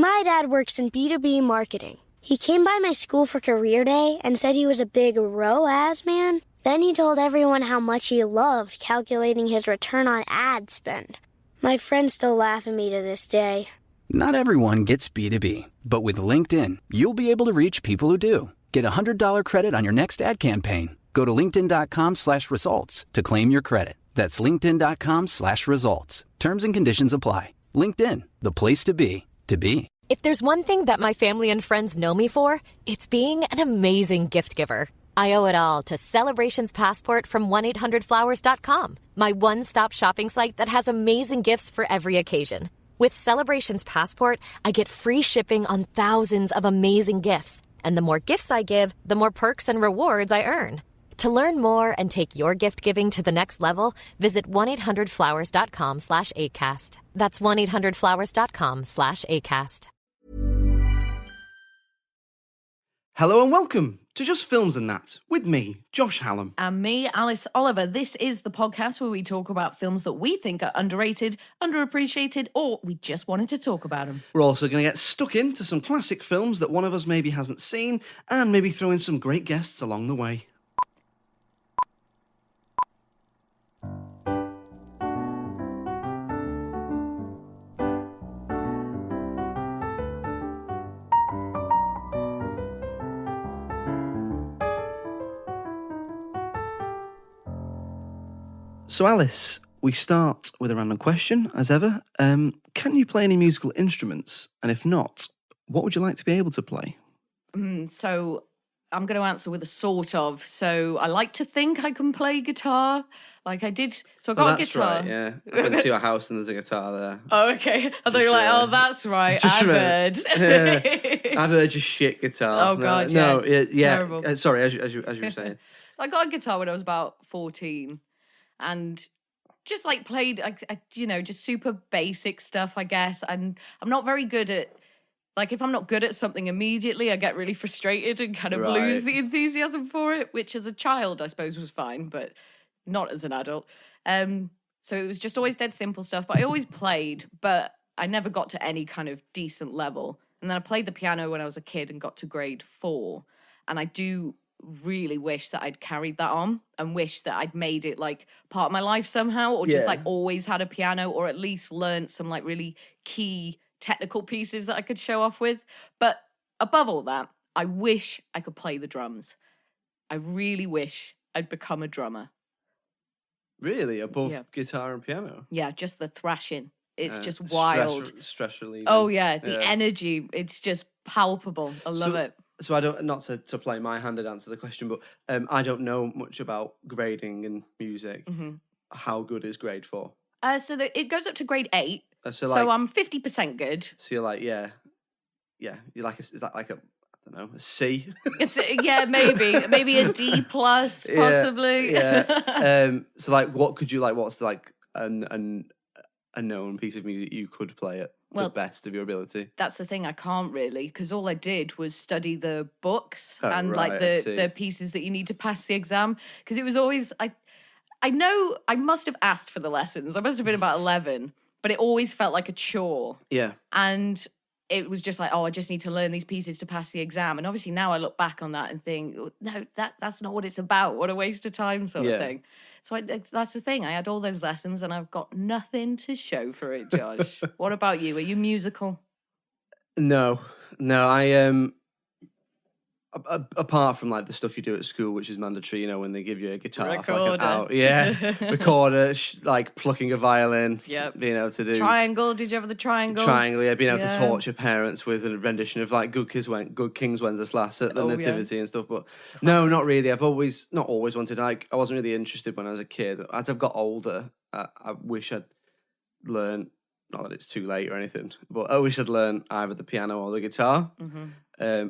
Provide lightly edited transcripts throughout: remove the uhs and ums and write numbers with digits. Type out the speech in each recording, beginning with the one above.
My dad works in B2B marketing. He came by my school for career day and said he was a big ROAS man. Then he told everyone how much he loved calculating his return on ad spend. My friends still laugh at me to this day. Not everyone gets B2B, but with LinkedIn, you'll be able to reach people who do. Get a $100 credit on your next ad campaign. Go to linkedin.com/results to claim your credit. That's linkedin.com/results. Terms and conditions apply. LinkedIn, the place to be, to be. If there's one thing that my family and friends know me for, it's being an amazing gift giver. I owe it all to Celebrations Passport from 1-800-Flowers.com, my one-stop shopping site that has amazing gifts for every occasion. With Celebrations Passport, I get free shipping on thousands of amazing gifts. And the more gifts I give, the more perks and rewards I earn. To learn more and take your gift giving to the next level, visit 1-800-Flowers.com/ACAST. That's 1-800-Flowers.com/ACAST. Hello and welcome to Just Films and That, with me, Josh Hallam. And me, Alice Oliver. This is the podcast where we talk about films that we think are underrated, underappreciated, or we just wanted to talk about them. We're also going to get stuck into some classic films that one of us maybe hasn't seen, and maybe throw in some great guests along the way. So Alice, we start with a random question, as ever. Can you play any musical instruments? And if not, what would you like to be able to play? So I'm going to answer with a sort of. So I like to think I can play guitar. Like I did. So I got a guitar. Right, yeah. I've been to your house and there's a guitar there. Oh, okay. I thought you were like, oh, that's right. I've heard. Yeah. I've heard your shit guitar. Oh, God, no, yeah. yeah. Terrible. Sorry, as you were saying. I got a guitar when I was about 14 and just like played, just super basic stuff, I guess. And I'm not very good at, like, if I'm not good at something immediately, I get really frustrated and kind of lose the enthusiasm for it, which as a child, I suppose, was fine, but not as an adult. So it was just always dead simple stuff, but I always played, but I never got to any kind of decent level. And then I played the piano when I was a kid and got to grade 4. And I do really wish that I'd carried that on and wish that I'd made it like part of my life somehow, or just like always had a piano, or at least learned some like really key technical pieces that I could show off with. But above all that, I wish I could play the drums. I really wish I'd become a drummer. Really? Above guitar and piano? Yeah, just the thrashing. It's just wild. Stress relieving. Oh yeah, the energy. It's just palpable. I love it. So I don't, not to play my hand and answer the question, but I don't know much about grading in music. Mm-hmm. How good is grade 4? So it goes up to grade 8. So I'm 50% good. So you're like, yeah. You're like, is that like a, I don't know, a C? maybe a D plus, possibly. Yeah. So like, what's the like a known piece of music you could play at the best of your ability? That's the thing, I can't really, because all I did was study the books and like the pieces that you need to pass the exam. Because it was always, I know I must have asked for the lessons. I must have been about 11, but it always felt like a chore. Yeah. And it was just like, oh, I just need to learn these pieces to pass the exam. And obviously now I look back on that and think, no, that's not what it's about. What a waste of time sort of thing. So that's the thing. I had all those lessons and I've got nothing to show for it, Josh. What about you? Are you musical? No, I apart from like the stuff you do at school, which is mandatory, when they give you a guitar for like an hour, recorder, like plucking a violin, being able to do triangle. Did you have the triangle? Being able to torture parents with a rendition of like Good King's Wenceslas at the Nativity and stuff. But no, not really. I've not always wanted. Like, I wasn't really interested when I was a kid. As I've got older, I wish I'd learned. Not that it's too late or anything, but I wish I'd learned either the piano or the guitar. Mm-hmm.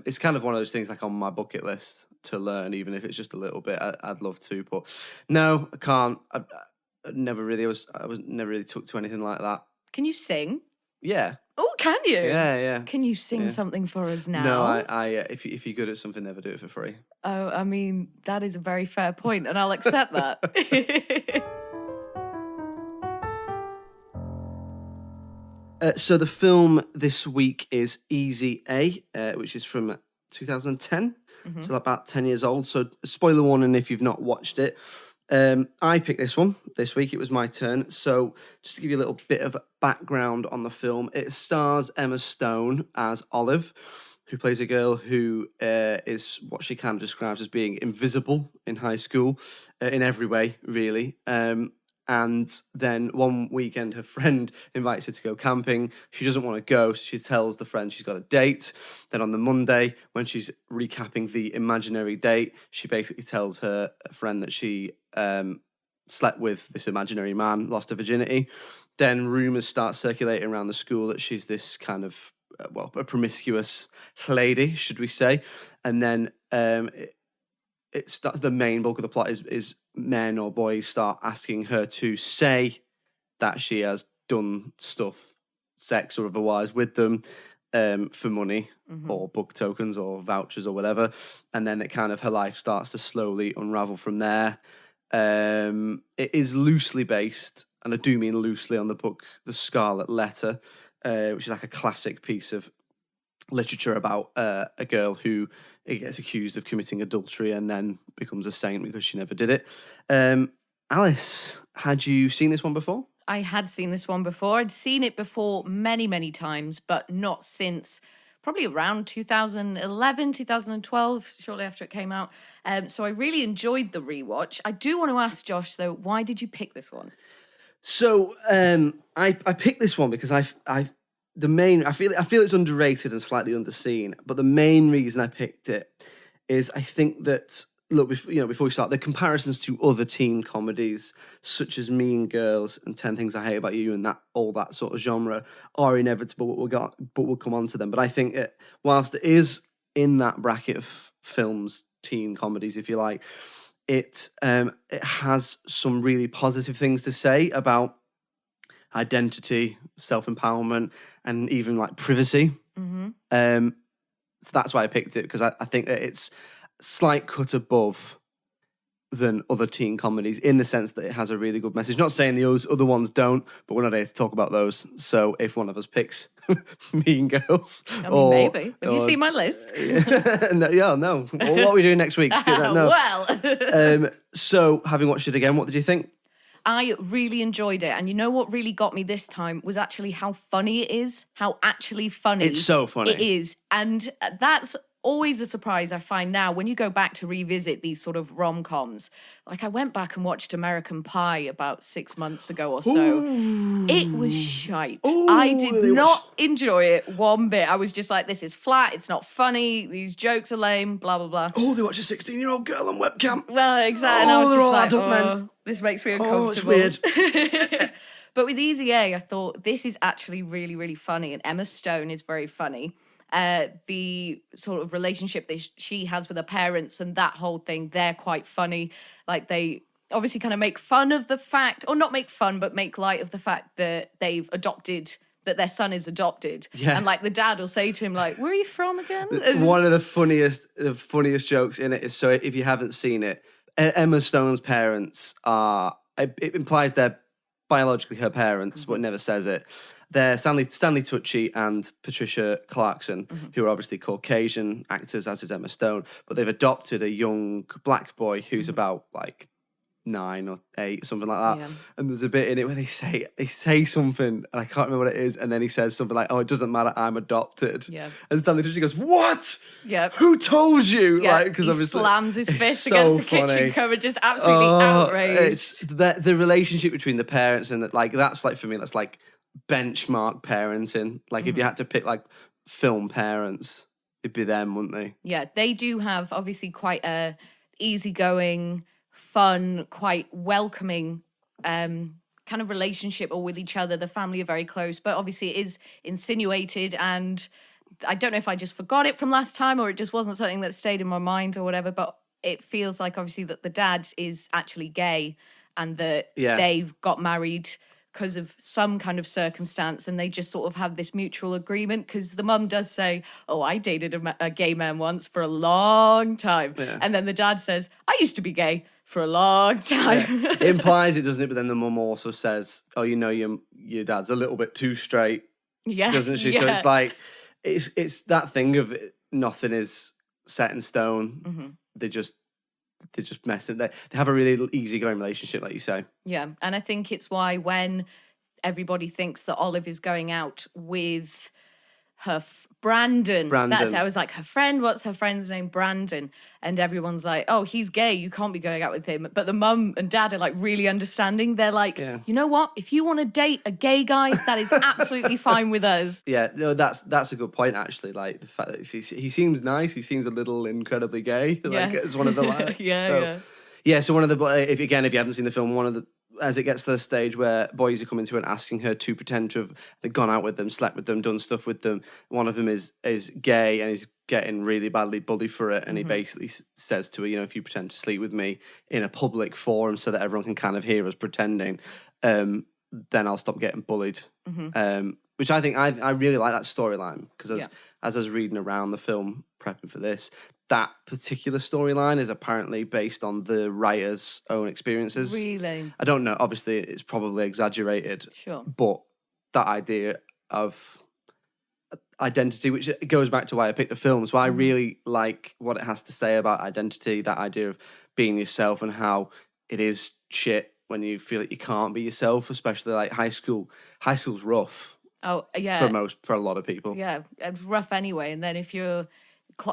It's kind of one of those things like on my bucket list to learn, even if it's just a little bit. I'd love to, but no, I can't. I never really was never really took to anything like that. Can you sing? Yeah. Oh, can you? Yeah. Can you sing something for us now? No, I if you're good at something, never do it for free. Oh, I mean, that is a very fair point, and I'll accept that. So the film this week is Easy A, which is from 2010, so about 10 years old. So spoiler warning if you've not watched it. I picked this one this week. It was my turn. So just to give you a little bit of background on the film, it stars Emma Stone as Olive, who plays a girl who is what she kind of describes as being invisible in high school, in every way, really. And then one weekend, her friend invites her to go camping. She doesn't want to go, so she tells the friend she's got a date. Then on the Monday, when she's recapping the imaginary date, she basically tells her friend that she slept with this imaginary man, lost her virginity. Then rumours start circulating around the school that she's this kind of, a promiscuous lady, should we say. And then it starts, the main bulk of the plot is men or boys start asking her to say that she has done stuff, sex or otherwise, with them for money or book tokens or vouchers or whatever. And then it kind of, her life starts to slowly unravel from there. It is loosely based, and I do mean loosely, on the book The Scarlet Letter, which is like a classic piece of literature about a girl who gets accused of committing adultery and then becomes a saint because she never did it. Alice, had you seen this one before? I had seen this one before. I'd seen it before many, many times, but not since probably around 2011, 2012, shortly after it came out. So I really enjoyed the rewatch. I do want to ask Josh, though, why did you pick this one? So I picked this one because I feel it's underrated and slightly underseen, but the main reason I picked it is I think that, look, before we start, the comparisons to other teen comedies such as Mean Girls and 10 Things I Hate About You and all that sort of genre are inevitable, but we'll come on to them. But I think whilst it is in that bracket of films, teen comedies, if you like, it has some really positive things to say about identity, self-empowerment, and even like privacy. So that's why I picked it, because I think that it's slight cut above than other teen comedies in the sense that it has a really good message. Not saying the other ones don't, but we're not here to talk about those. So if one of us picks Mean Girls, maybe. Have you seen my list? No. Well, what are we doing next week? Skip that. No. Well. So having watched it again, what did you think? I really enjoyed it. And you know what really got me this time was actually how funny it is. How actually funny it's so funny. It is. And that's always a surprise I find now when you go back to revisit these sort of rom-coms. Like I went back and watched American Pie about 6 months ago or so. Ooh. It was shite. Ooh, I did not enjoy it one bit. I was just like, this is flat. It's not funny. These jokes are lame, blah, blah, blah. Oh, they watch a 16-year-old girl on webcam. Well, exactly. And I was they're just all like, adult men. This makes me uncomfortable. It's weird. But with Easy A, I thought this is actually really, really funny. And Emma Stone is very funny. The sort of relationship that she has with her parents and that whole thing, they're quite funny. Like they obviously kind of make fun of the fact, or not make fun, but make light of the fact that they've adopted, that their son is adopted. Yeah. And like the dad will say to him, like, where are you from again? One of the funniest jokes in it is, so if you haven't seen it, Emma Stone's parents it implies they're biologically her parents, but it never says it. They're Stanley Tucci and Patricia Clarkson, who are obviously Caucasian actors, as is Emma Stone, but they've adopted a young black boy who's about like 9 or 8, something like that. Yeah. And there's a bit in it where they say something, and I can't remember what it is, and then he says something like, "Oh, it doesn't matter, I'm adopted." Yeah. And Stanley Tucci goes, "What? Yeah. Who told you?" Yeah. Like, he slams his fist against the kitchen cupboard, just absolutely outraged. It's the relationship between the parents and that's like, for me, that's like benchmark parenting. Like if you had to pick like film parents, it'd be them, wouldn't they? Yeah, they do have obviously quite a easygoing, fun, quite welcoming kind of relationship or with each other. The family are very close, but obviously it is insinuated, and I don't know if I just forgot it from last time or it just wasn't something that stayed in my mind or whatever, but it feels like obviously that the dad is actually gay and that they've got married because of some kind of circumstance, and they just sort of have this mutual agreement, because the mum does say, "Oh, I dated a gay man once for a long time." Yeah. And then the dad says, "I used to be gay for a long time." Yeah. It implies it, doesn't it? But then the mum also says, "Oh, you know, your dad's a little bit too straight Yeah. doesn't she? Yeah. So it's like, it's that thing of nothing is set in stone. Mm-hmm. They just mess it. They have a really easygoing relationship, like you say. Yeah. And I think it's why when everybody thinks that Olive is going out with her Brandon. That's it. I was like, her friend, what's her friend's name? Brandon. And everyone's like, oh, he's gay. You can't be going out with him. But the mum and dad are like really understanding. They're like, you know what? If you want to date a gay guy, that is absolutely fine with us. Yeah, no, that's a good point, actually. Like the fact that he seems nice. He seems a little incredibly gay. Like it's one of the like, So one of the, if you haven't seen the film, as it gets to the stage where boys are coming to her and asking her to pretend to have gone out with them, slept with them, done stuff with them. One of them is gay and he's getting really badly bullied for it. And he basically says to her, if you pretend to sleep with me in a public forum so that everyone can kind of hear us pretending, then I'll stop getting bullied. Which I think I really like that storyline because as I was reading around the film, prepping for this, that particular storyline is apparently based on the writer's own experiences. Really? I don't know. Obviously, it's probably exaggerated. Sure. But that idea of identity, which goes back to why I picked the film, so I really like what it has to say about identity, that idea of being yourself and how it is shit when you feel like you can't be yourself, especially like high school. High school's rough. Oh, yeah. For a lot of people. Yeah, it's rough anyway. And then if you're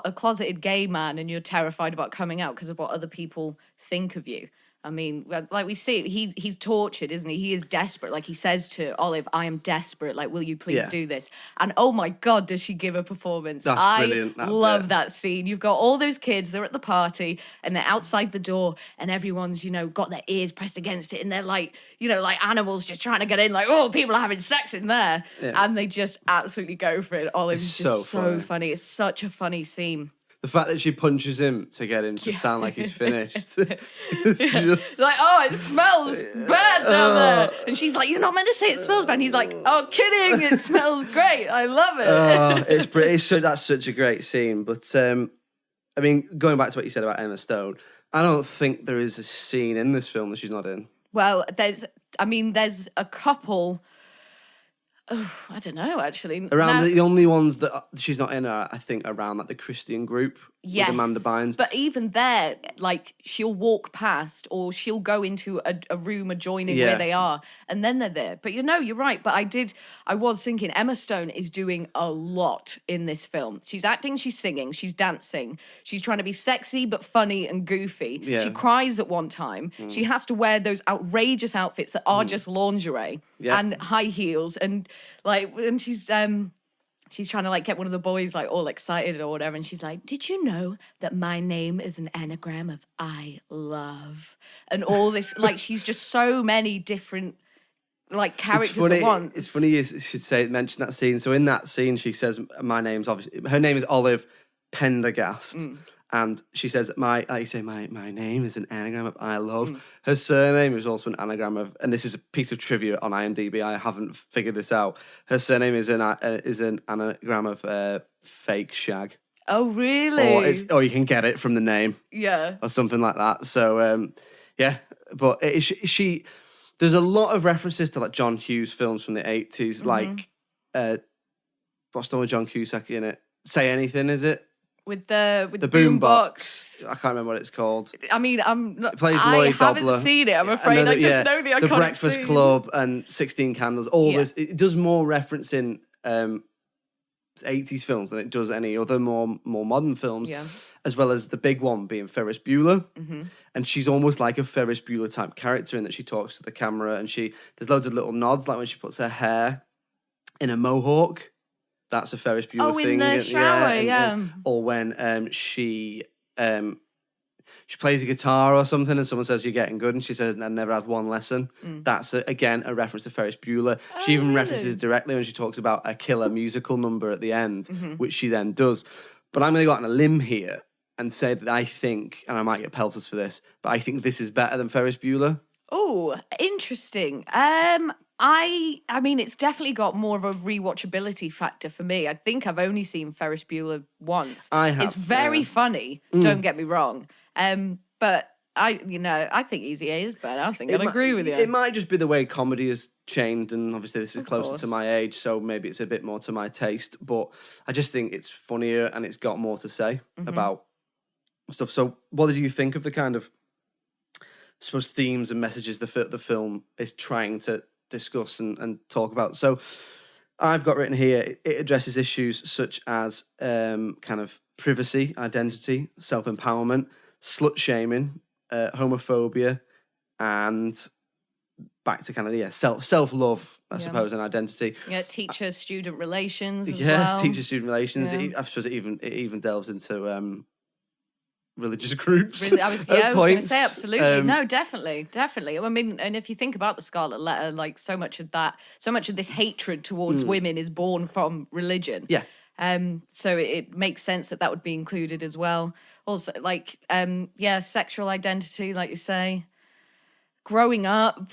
a closeted gay man and you're terrified about coming out because of what other people think of you. I mean, like we see, he's tortured, isn't he? He is desperate. Like he says to Olive, I am desperate. Like, will you please do this? And oh my God, does she give a performance? That's brilliant. I love that scene. You've got all those kids, they're at the party and they're outside the door and everyone's, got their ears pressed against it and they're like, like animals just trying to get in, like, oh, people are having sex in there. Yeah. And they just absolutely go for it. Olive's just so funny. It's such a funny scene. The fact that she punches him to get him to sound like he's finished. It's just like, oh, it smells bad down there. And she's like, you're not meant to say it smells bad. And he's like, oh, kidding, it smells great. I love it. It's pretty. That's such a great scene. But, I mean, going back to what you said about Emma Stone, I don't think there is a scene in this film that she's not in. Well, there's a couple... Oh, I don't know, actually. The only ones that she's not in are, I think, around like the Christian group with Amanda Bynes. But even there, like, she'll walk past or she'll go into a room adjoining where they are, and then they're there. But you're right. But I was thinking Emma Stone is doing a lot in this film. She's acting, she's singing, she's dancing. She's trying to be sexy but funny and goofy. Yeah. She cries at one time. She has to wear those outrageous outfits that are just lingerie and high heels and she's trying to like get one of the boys like all excited or whatever, and she's like, did you know that my name is an anagram of I love? And all this, like, she's just so many different like characters at once. It's funny you should mention that scene. So in that scene she says her name is Olive Pendergast. And she says, my name is an anagram of I love. Her surname is also an anagram of, and this is a piece of trivia on IMDb, I haven't figured this out. Her surname is an anagram of fake shag. Oh, really? Or you can get it from the name. Yeah. Or something like that. So, But there's a lot of references to like John Hughes films from the 80s, like, what's the one with John Cusack in it? Say Anything, is it? With the boombox. I can't remember what it's called. I mean, It plays Lloyd I haven't Dobler. seen it, I'm afraid. I just know the iconic The Breakfast scene. Club and 16 Candles. All this. It does more referencing 80s films than it does any other more modern films. Yeah. As well as the big one being Ferris Bueller. And she's almost like a Ferris Bueller type character in that she talks to the camera and there's loads of little nods, like when she puts her hair in a mohawk. That's a Ferris Bueller thing. Oh, in the shower, or when she plays a guitar or something and someone says, you're getting good, and she says, I never had one lesson. That's, again, a reference to Ferris Bueller. She even references directly when she talks about a killer musical number at the end, which she then does. But I'm going to go out on a limb here and say that I think, and I might get pelters for this, but I think this is better than Ferris Bueller. Oh, interesting. I mean, it's definitely got more of a rewatchability factor for me. I think I've only seen Ferris Bueller once. I have. It's very funny, don't get me wrong. But I think Easy A is better. I think I'd agree with you. It might just be the way comedy has changed, and obviously this is closer course. to my age, so maybe it's a bit more to my taste. But I just think it's funnier and it's got more to say about stuff. So, what did you think of the kind of, I suppose, themes and messages the film is trying to discuss and talk about? So, I've got written here, it addresses issues such as kind of privacy, identity, self-empowerment, slut-shaming, homophobia, and back to kind of self-love, I suppose, and identity. Yeah, teacher-student relations as yes, well. teacher-student relations. Yeah. I suppose it even delves into religious groups. Really, I was going to say absolutely. No, definitely. I mean, and if you think about the Scarlet Letter, like so much of this hatred towards women is born from religion. Yeah. So it makes sense that would be included as well. Also, like, sexual identity, like you say, growing up.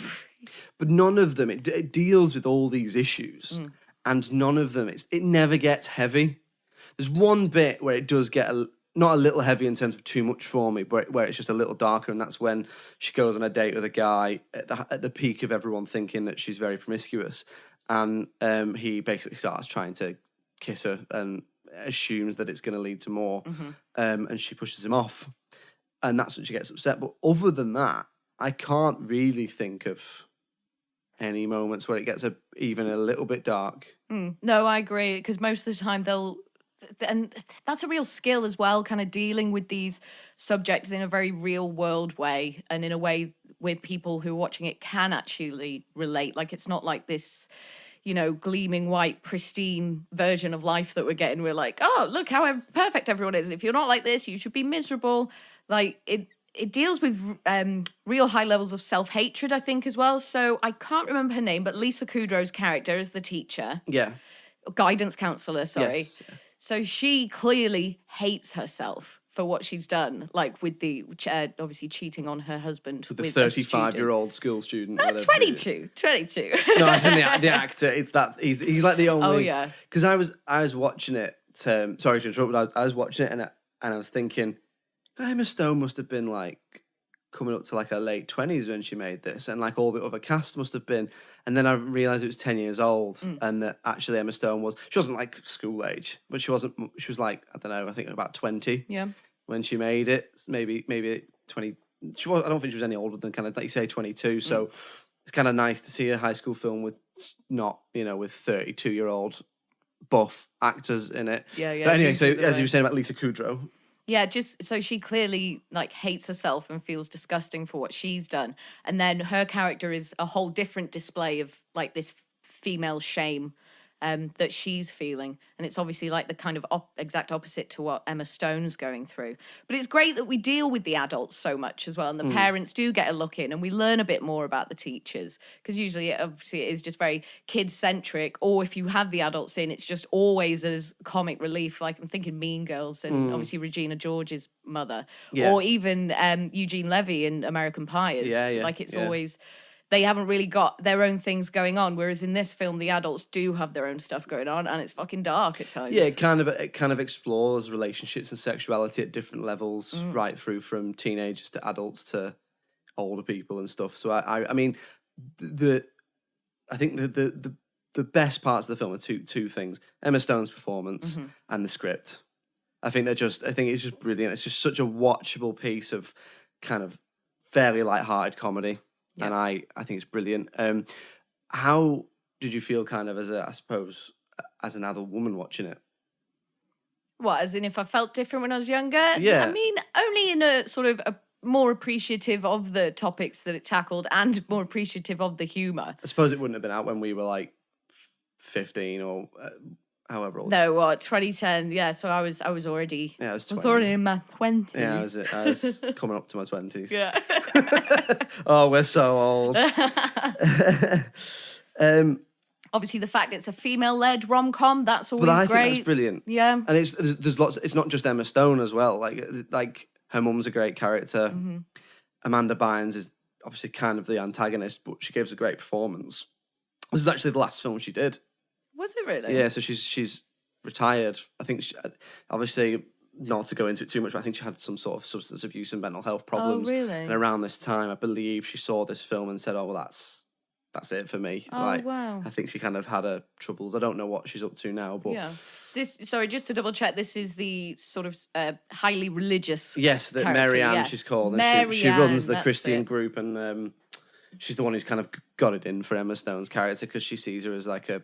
But none of them, it deals with all these issues, and none of them, it never gets heavy. There's one bit where it does get not a little heavy in terms of too much for me, but where it's just a little darker, and that's when she goes on a date with a guy at the peak of everyone thinking that she's very promiscuous, and he basically starts trying to kiss her and assumes that it's going to lead to more, and she pushes him off, and that's when she gets upset. But other than that, I can't really think of any moments where it gets even a little bit dark. No, I agree, because most of the time and that's a real skill as well, kind of dealing with these subjects in a very real world way, and in a way where people who are watching it can actually relate. Like, it's not like this, gleaming white, pristine version of life that we're getting. We're like, oh, look how perfect everyone is. If you're not like this, you should be miserable. Like, it deals with real high levels of self-hatred, I think, as well. So I can't remember her name, but Lisa Kudrow's character is the teacher. Yeah. Guidance counselor, sorry. Yes. So she clearly hates herself for what she's done, like with the obviously cheating on her husband with the 35-year-old school student. 22. No, I said the actor. It's that he's like the only. Oh yeah. Because I was watching it. Sorry to interrupt, but I was watching it and I was thinking, Emma Stone must have been like coming up to like her late 20s when she made this, and like all the other cast must have been. And then I realised it was 10 years old, and that actually Emma Stone she wasn't like school age, but she was like, I don't know, I think about 20 when she made it. Maybe 20. I don't think she was any older than kind of, like you say, 22. So it's kind of nice to see a high school film with not, with 32-year-old buff actors in it. Yeah. But anyway, so as you were saying about Lisa Kudrow. Yeah, just so she clearly like hates herself and feels disgusting for what she's done. And then her character is a whole different display of like this female shame that she's feeling. And it's obviously like the kind of exact opposite to what Emma Stone's going through. But it's great that we deal with the adults so much as well. And the parents do get a look in, and we learn a bit more about the teachers. Because usually, obviously, it is just very kid-centric. Or if you have the adults in, it's just always as comic relief. Like I'm thinking Mean Girls and obviously Regina George's mother. Yeah. Or even Eugene Levy in American Pie. Like it's always... They haven't really got their own things going on, whereas in this film, the adults do have their own stuff going on, and it's fucking dark at times. Yeah, it kind of explores relationships and sexuality at different levels, right through from teenagers to adults to older people and stuff. So I mean, I think the best parts of the film are two things: Emma Stone's performance and the script. I think it's just brilliant. It's just such a watchable piece of kind of fairly light-hearted comedy. Yep. And I think it's brilliant. How did you feel kind of as an adult woman watching it? What, as in if I felt different when I was younger? Yeah. I mean, only in a sort of a more appreciative of the topics that it tackled and more appreciative of the humour. I suppose it wouldn't have been out when we were like 15 or however old. No, what, 2010? Yeah, so I was already. Yeah, I was 20. I was already in my 20s. Yeah, I was coming up to my 20s. Yeah. Oh, we're so old. Obviously, the fact it's a female-led rom-com, that's always great. But I think that's brilliant. Yeah. And there's lots. It's not just Emma Stone as well. Like her mum's a great character. Amanda Bynes is obviously kind of the antagonist, but she gives a great performance. This is actually the last film she did. Was it really? Yeah, so she's retired. I think obviously not to go into it too much, but I think she had some sort of substance abuse and mental health problems. Oh, really? And around this time, I believe she saw this film and said, "Oh, well, that's it for me." Oh, wow. I think she kind of had her troubles. I don't know what she's up to now, but Yeah. Sorry, just to double check, this is the sort of highly religious. yes, that character, Mary Ann yeah. she's called. And Mary she runs Ann, the that's Christian it. group, and she's the one who's kind of got it in for Emma Stone's character because she sees her as like a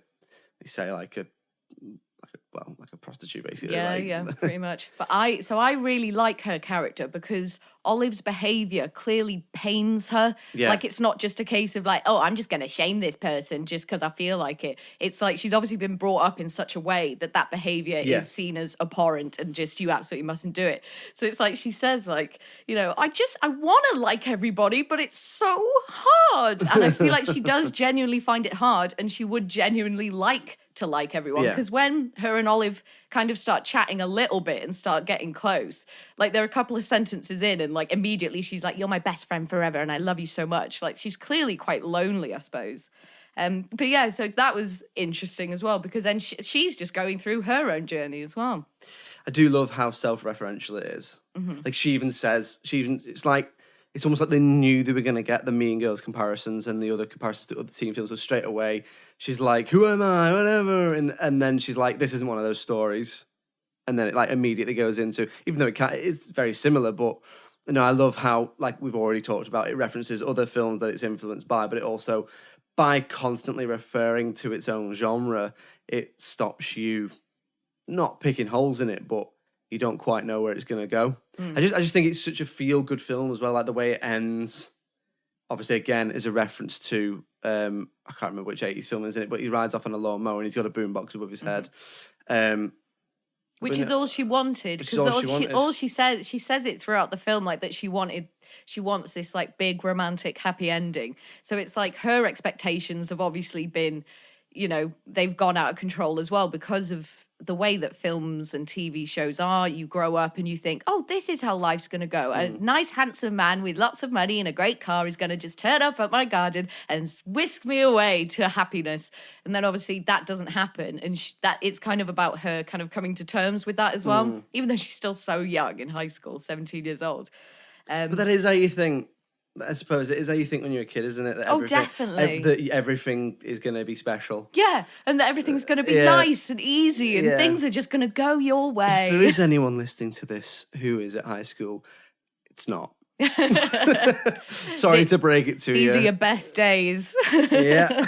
prostitute, basically. Yeah, pretty much. But I really like her character because Olive's behavior clearly pains her. Yeah. Like, it's not just a case of like, oh, I'm just going to shame this person just because I feel like it. It's like she's obviously been brought up in such a way that behavior Yeah. is seen as abhorrent and just, you absolutely mustn't do it. So it's like she says, like, you know, I want to like everybody, but it's so hard. And I feel like she does genuinely find it hard, and she would genuinely like to like everyone, Yeah. because when her and Olive kind of start chatting a little bit and start getting close, like there are a couple of sentences in and like immediately she's like, "You're my best friend forever and I love you so much." Like, she's clearly quite lonely, I suppose. But yeah, so that was interesting as well, because then she's just going through her own journey as well. I do love how self-referential it is. Mm-hmm. Like it's like, it's almost like they knew they were going to get the Mean Girls comparisons and the other comparisons to other teen films. So straight away, she's like, "Who am I?" Whatever. And then she's like, "This isn't one of those stories." And then it like immediately goes into, even though it's very similar, but you know, I love how, like we've already talked about, it references other films that it's influenced by, but it also, by constantly referring to its own genre, it stops you not picking holes in it, but you don't quite know where it's going to go. I just think it's such a feel-good film as well, like the way it ends. Obviously, again, is a reference to, I can't remember which 80s film is in it, but he rides off on a lawnmower and he's got a boombox above his head. Which is all she wanted, because all she says it throughout the film, like that she wants this like big romantic happy ending. So it's like her expectations have obviously been, you know, they've gone out of control as well because of the way that films and TV shows are. You grow up and you think, oh, this is how life's going to go. A nice, handsome man with lots of money and a great car is going to just turn up at my garden and whisk me away to happiness. And then obviously that doesn't happen. And that it's kind of about her kind of coming to terms with that as well, even though she's still so young in high school, 17 years old. But that is how you think. I suppose it is how you think when you're a kid, isn't it? That definitely. That everything is going to be special. Yeah, and that everything's going to be nice and easy, and things are just going to go your way. If there is anyone listening to this who is at high school, it's not. Sorry to break it to you. These are your best days. Yeah.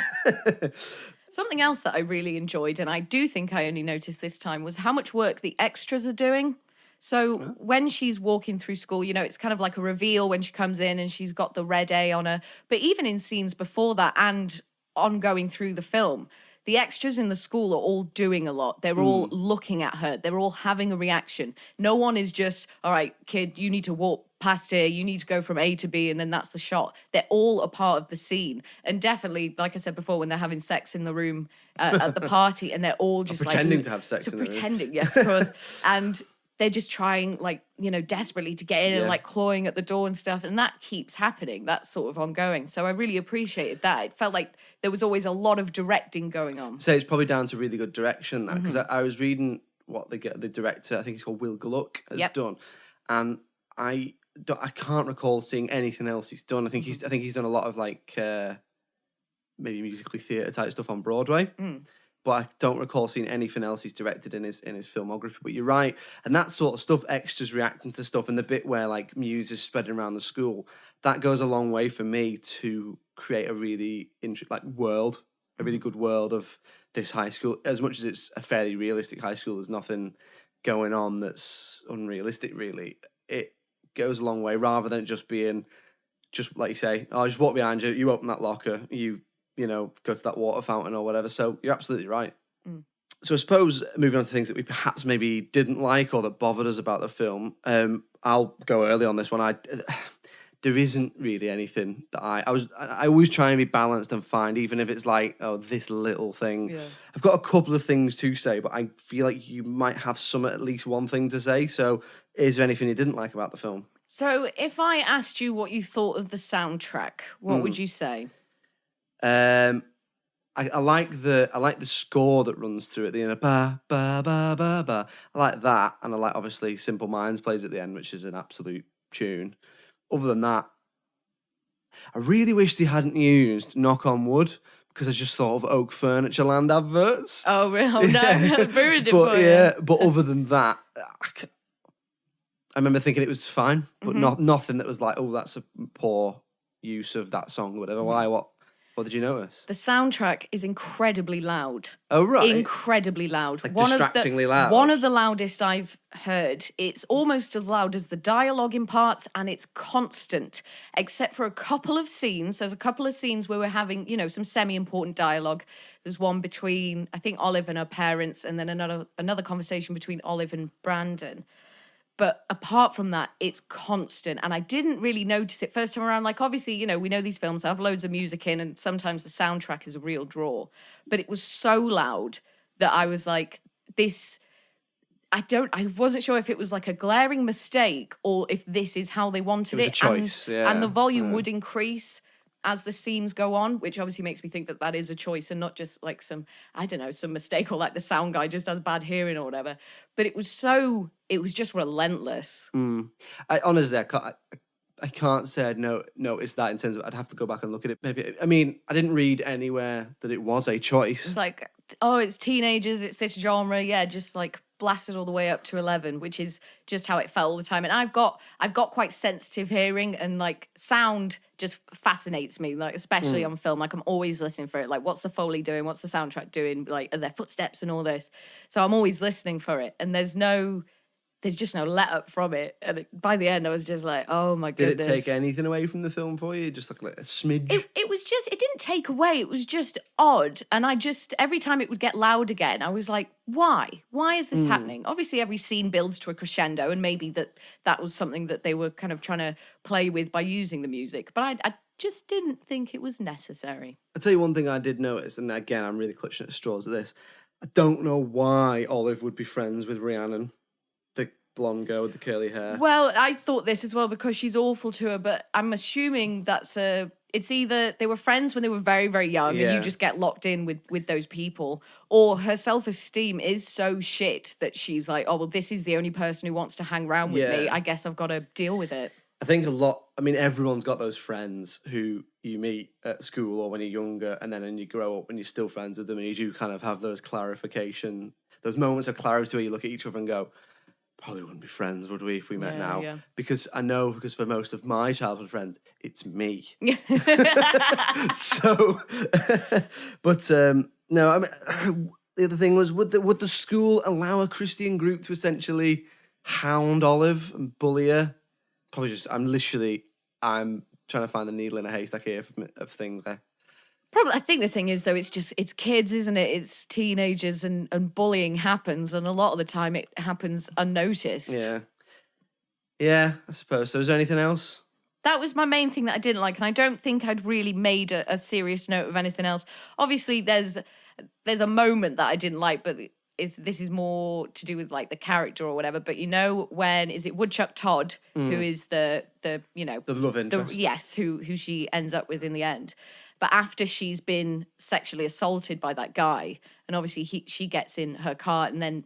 Something else that I really enjoyed, and I do think I only noticed this time, was how much work the extras are doing. So when she's walking through school, you know, it's kind of like a reveal when she comes in and she's got the red A on her. But even in scenes before that and ongoing through the film, the extras in the school are all doing a lot. They're all looking at her. They're all having a reaction. No one is just, all right, kid, you need to walk past here. You need to go from A to B, and then that's the shot. They're all a part of the scene. And definitely, like I said before, when they're having sex in the room at the party, and they're all just pretending to have sex in the room. Pretending, yes, of course. And they're just trying, like, you know, desperately to get in and like clawing at the door and stuff. And that keeps happening. That's sort of ongoing. So I really appreciated that. It felt like there was always a lot of directing going on. So it's probably down to really good direction, that, because I was reading what the director, I think he's called Will Gluck, has done. And I can't recall seeing anything else he's done. I think he's done a lot of like maybe musically theatre type stuff on Broadway. But I don't recall seeing anything else he's directed in his filmography. But you're right. And that sort of stuff, extras reacting to stuff, and the bit where like Muse is spreading around the school, that goes a long way for me to create a really world, a really good world of this high school. As much as it's a fairly realistic high school, there's nothing going on that's unrealistic, really. It goes a long way, rather than just being, just like you say, oh, just walk behind you, you open that locker, you know, go to that water fountain or whatever. So you're absolutely right. So I suppose moving on to things that we perhaps maybe didn't like or that bothered us about the film, I'll go early on this one. There isn't really anything that I always try and be balanced and find, even if it's like, oh, this little thing. Yeah. I've got a couple of things to say, but I feel like you might have at least one thing to say. So is there anything you didn't like about the film? So if I asked you what you thought of the soundtrack, what would you say? I like the score that runs through it. The ba ba ba ba ba. I like that, and I like obviously Simple Minds plays at the end, which is an absolute tune. Other than that, I really wish they hadn't used "Knock on Wood" because I just thought of Oak Furniture Land adverts. Oh, really? Oh, no, ruined it But for yeah, you. but other than that, I remember thinking it was fine, but nothing that was like, oh, that's a poor use of that song, or whatever. Why? What did you notice? The soundtrack is incredibly loud. Oh, right. Incredibly loud. Like distractingly loud. One of the loudest I've heard. It's almost as loud as the dialogue in parts, and it's constant, except for a couple of scenes. There's a couple of scenes where we're having, some semi-important dialogue. There's one between, I think, Olive and her parents, and then another conversation between Olive and Brandon. But apart from that, it's constant. And I didn't really notice it first time around. Like, obviously, we know these films have loads of music in, and sometimes the soundtrack is a real draw. But it was so loud that I was like, I wasn't sure if it was like a glaring mistake or if this is how they wanted it. It was a choice, and the volume would increase as the scenes go on, which obviously makes me think that is a choice and not just like some mistake, or like the sound guy just has bad hearing or whatever. But it was just relentless. I can't say I'd noticed that in terms of I'd have to go back and look at it. Maybe, I mean, I didn't read anywhere that it was a choice. It's like, oh, it's teenagers, it's this genre, yeah, just like blasted all the way up to 11, which is just how it felt all the time. And I've got quite sensitive hearing, and like sound just fascinates me, like especially on film. Like I'm always listening for it. Like, what's the Foley doing? What's the soundtrack doing? Like, are there footsteps and all this? So I'm always listening for it. And there's just no let up from it. And by the end, I was just like, oh my goodness. Did it take anything away from the film for you? Just like a smidge? It didn't take away. It was just odd. And every time it would get loud again, I was like, why? Why is this happening? Obviously, every scene builds to a crescendo, and maybe that was something that they were kind of trying to play with by using the music. But I just didn't think it was necessary. I'll tell you one thing I did notice, and again, I'm really clutching at straws at this. I don't know why Olive would be friends with Rhiannon, the blonde girl with the curly hair. Well, I thought this as well because she's awful to her, but I'm assuming it's either they were friends when they were very, very young and you just get locked in with those people, or her self-esteem is so shit that she's like, oh, well, this is the only person who wants to hang around with me. I guess I've got to deal with it. I think everyone's got those friends who you meet at school or when you're younger, and then when you grow up and you're still friends with them, and you do kind of have those moments of clarity where you look at each other and go, probably wouldn't be friends, would we, if we met now? Yeah. Because for most of my childhood friends, it's me. So, but no, I mean, the other thing was, would the school allow a Christian group to essentially hound Olive and bully her? Probably just, I'm trying to find the needle in a haystack here of things there. Probably, I think the thing is, though, it's kids, isn't it? It's teenagers, and bullying happens, and a lot of the time it happens unnoticed. Yeah, I suppose. So is there anything else? That was my main thing that I didn't like, and I don't think I'd really made a serious note of anything else. Obviously, there's a moment that I didn't like, but this is more to do with like the character or whatever. But when is it Woodchuck Todd, who is the love interest? Who she ends up with in the end. But after she's been sexually assaulted by that guy, and obviously she gets in her car, and then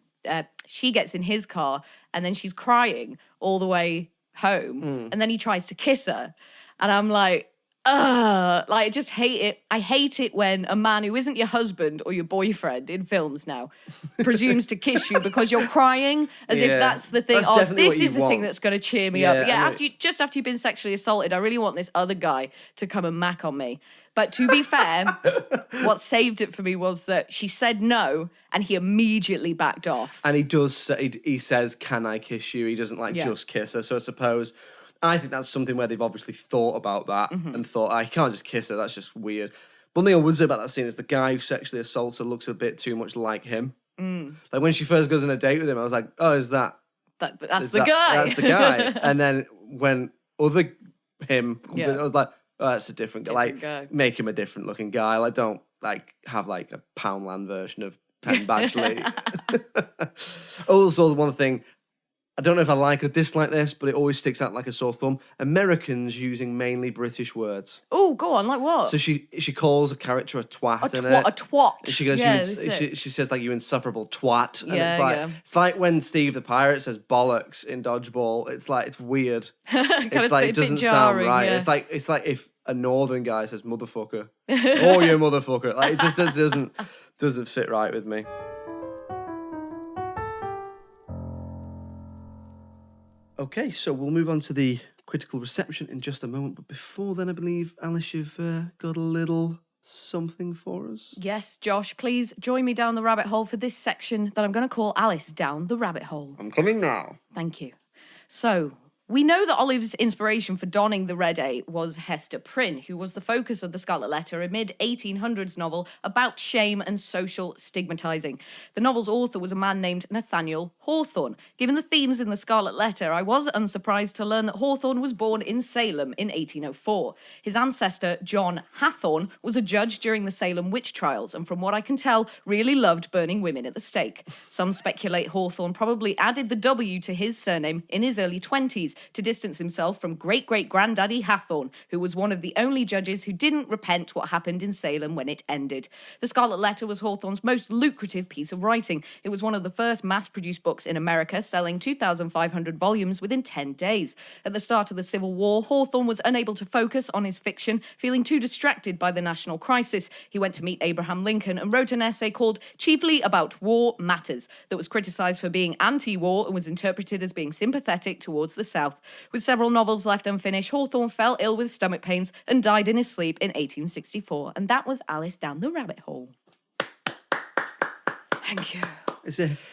she gets in his car, and then she's crying all the way home, and then he tries to kiss her, and I'm like, I just hate it. I hate it when a man who isn't your husband or your boyfriend in films now presumes to kiss you because you're crying, as if that's the thing. That's this is the thing that's going to cheer me up. Yeah, after you've been sexually assaulted, I really want this other guy to come and mack on me. But to be fair, what saved it for me was that she said no, and he immediately backed off. And he does say, he says, "Can I kiss you?" He doesn't just kiss her. So I think that's something where they've obviously thought about that and thought, I can't just kiss her. That's just weird. One thing I would say about that scene is the guy who sexually assaults her looks a bit too much like him. Like when she first goes on a date with him, I was like, oh, is that? That's the guy. That's the guy. And then when other him, I was like, oh, that's a different guy. Make him a different looking guy. Like, don't have a Poundland version of Penn Badgley. Also, the one thing, I don't know if I like or dislike this, but it always sticks out like a sore thumb. Americans using mainly British words. Oh, go on, like what? So she calls a character a twat. A twat. And she goes, she says like, you insufferable twat. And Yeah, it's like when Steve the Pirate says bollocks in Dodgeball. It's like, it's weird. It's like, it doesn't sound right. Yeah. It's like if a northern guy says motherfucker. Or you motherfucker. Like, it just doesn't fit right with me. Okay, so we'll move on to the critical reception in just a moment. But before then, I believe, Alice, you've got a little something for us. Yes, Josh, please join me down the rabbit hole for this section that I'm going to call Alice Down the Rabbit Hole. I'm coming now. Thank you. So, we know that Olive's inspiration for donning the Red A was Hester Prynne, who was the focus of the Scarlet Letter, a mid-1800s novel about shame and social stigmatizing. The novel's author was a man named Nathaniel Hawthorne. Given the themes in the Scarlet Letter, I was unsurprised to learn that Hawthorne was born in Salem in 1804. His ancestor, John Hathorne, was a judge during the Salem witch trials, and from what I can tell, really loved burning women at the stake. Some speculate Hawthorne probably added the W to his surname in his early 20s to distance himself from great-great-granddaddy Hathorne, who was one of the only judges who didn't repent what happened in Salem when it ended. The Scarlet Letter was Hawthorne's most lucrative piece of writing. It was one of the first mass-produced books in America, selling 2,500 volumes within 10 days. At the start of the Civil War, Hawthorne was unable to focus on his fiction, feeling too distracted by the national crisis. He went to meet Abraham Lincoln and wrote an essay called Chiefly About War Matters that was criticized for being anti-war and was interpreted as being sympathetic towards the South. With several novels left unfinished, Hawthorne fell ill with stomach pains and died in his sleep in 1864. And that was Alice Down the Rabbit Hole. Thank you.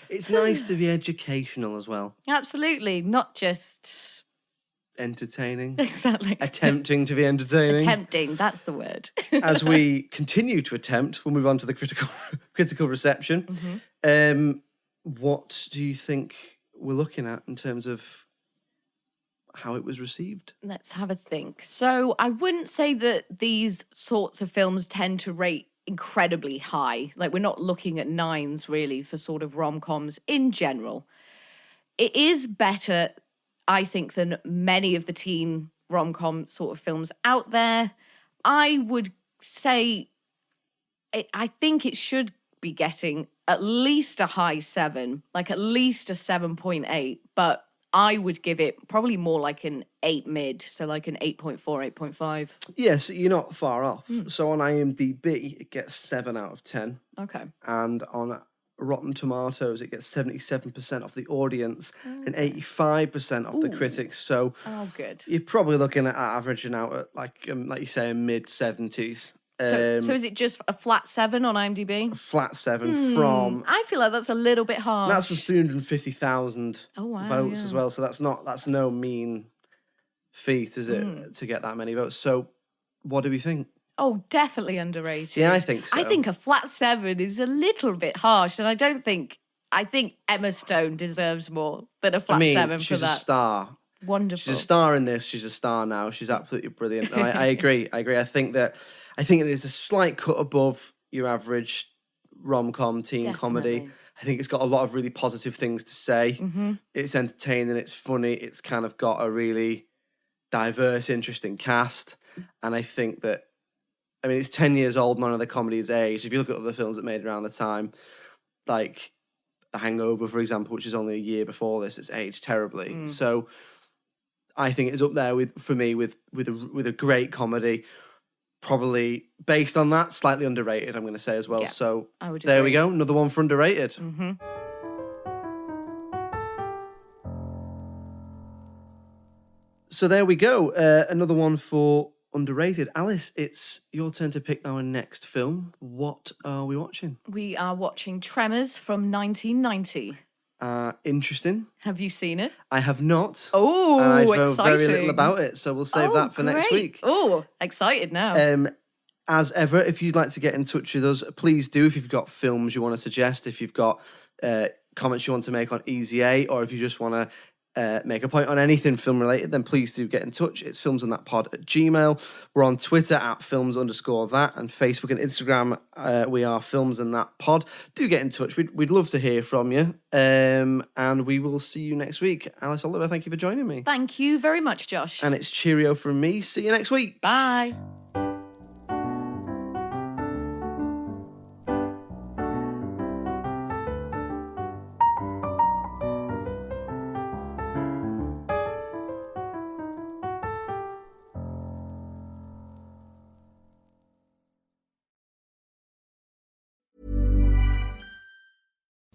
It's nice to be educational as well. Absolutely, not just... entertaining. Exactly. Attempting to be entertaining. Attempting, that's the word. As we continue to attempt, we'll move on to the critical reception. Mm-hmm. What do you think we're looking at in terms of how it was received? Let's have a think. So I wouldn't say that these sorts of films tend to rate incredibly high. Like, we're not looking at 9s really for sort of rom-coms in general. It is better, I think, than many of the teen rom-com sort of films out there. I would say I think it should be getting at least a high 7, like at least a 7.8, but I would give it probably more like an 8 mid, so like an 8.4, 8.5. Yes, you're not far off. So on IMDb, it gets 7 out of 10. Okay. And on Rotten Tomatoes, it gets 77% of the audience and 85% of the critics. So good. You're probably looking at averaging out at like you say, a mid-70s. So is it just a flat 7 on IMDb? Flat 7 from... I feel like that's a little bit harsh. That's for 350,000 votes as well. So that's no mean feat, is it, to get that many votes? So what do we think? Oh, definitely underrated. Yeah, I think so. I think a flat 7 is a little bit harsh, and I think Emma Stone deserves more than a flat 7 for that. She's a star. Wonderful. She's a star in this. She's a star now. She's absolutely brilliant. I agree. I think it is a slight cut above your average rom-com teen comedy. I think it's got a lot of really positive things to say. Mm-hmm. It's entertaining. It's funny. It's kind of got a really diverse, interesting cast. And I think that, it's 10 years old. None of the comedy is aged. If you look at other films that made around the time, like The Hangover, for example, which is only a year before this, it's aged terribly. So I think it's up there with a great comedy. Probably based on that, slightly underrated, I'm going to say as well. Yeah, so there we go. Another one for underrated. Mm-hmm. So there we go. Another one for underrated. Alice, it's your turn to pick our next film. What are we watching? We are watching Tremors from 1990. Interesting. Have you seen it? I have not. Oh, I know exciting. very little about it, so we'll save that for next week. Oh, excited now. As ever, if you'd like to get in touch with us, please do. If you've got films you want to suggest, if you've got comments you want to make on Easy A, or if you just want to make a point on anything film related, then please do get in touch. It's filmsandthatpod@gmail.com. We're on Twitter @films_that, and Facebook and Instagram. We are filmsandthatpod. Do get in touch. We'd love to hear from you. And we will see you next week. Alice Oliver, thank you for joining me. Thank you very much, Josh. And it's cheerio from me. See you next week. Bye.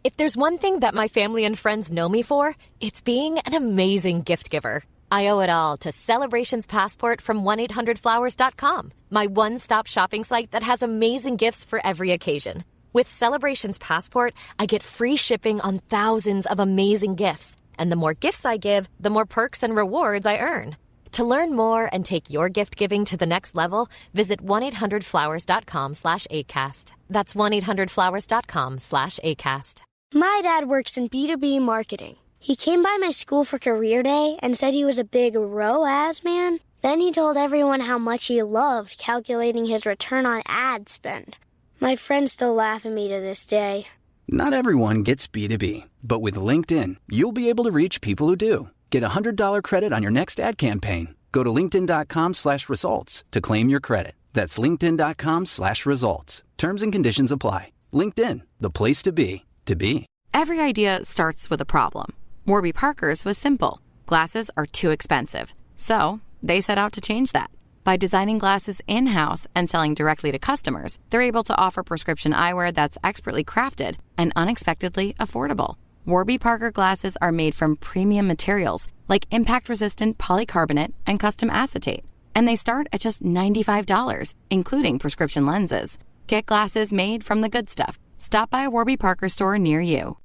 If there's one thing that my family and friends know me for, it's being an amazing gift giver. I owe it all to Celebrations Passport from 1-800-Flowers.com, my one-stop shopping site that has amazing gifts for every occasion. With Celebrations Passport, I get free shipping on thousands of amazing gifts. And the more gifts I give, the more perks and rewards I earn. To learn more and take your gift giving to the next level, visit 1-800-Flowers.com/ACAST. That's 1-800-Flowers.com/ACAST. My dad works in B2B marketing. He came by my school for career day and said he was a big ROAS man. Then he told everyone how much he loved calculating his return on ad spend. My friends still laugh at me to this day. Not everyone gets B2B, but with LinkedIn, you'll be able to reach people who do. Get a $100 credit on your next ad campaign. Go to linkedin.com/results to claim your credit. That's linkedin.com/results. Terms and conditions apply. LinkedIn, the place to be, to be. Every idea starts with a problem. Warby Parker's was simple. Glasses are too expensive. So they set out to change that. By designing glasses in-house and selling directly to customers, they're able to offer prescription eyewear that's expertly crafted and unexpectedly affordable. Warby Parker glasses are made from premium materials like impact-resistant polycarbonate and custom acetate. And they start at just $95, including prescription lenses. Get glasses made from the good stuff. Stop by a Warby Parker store near you.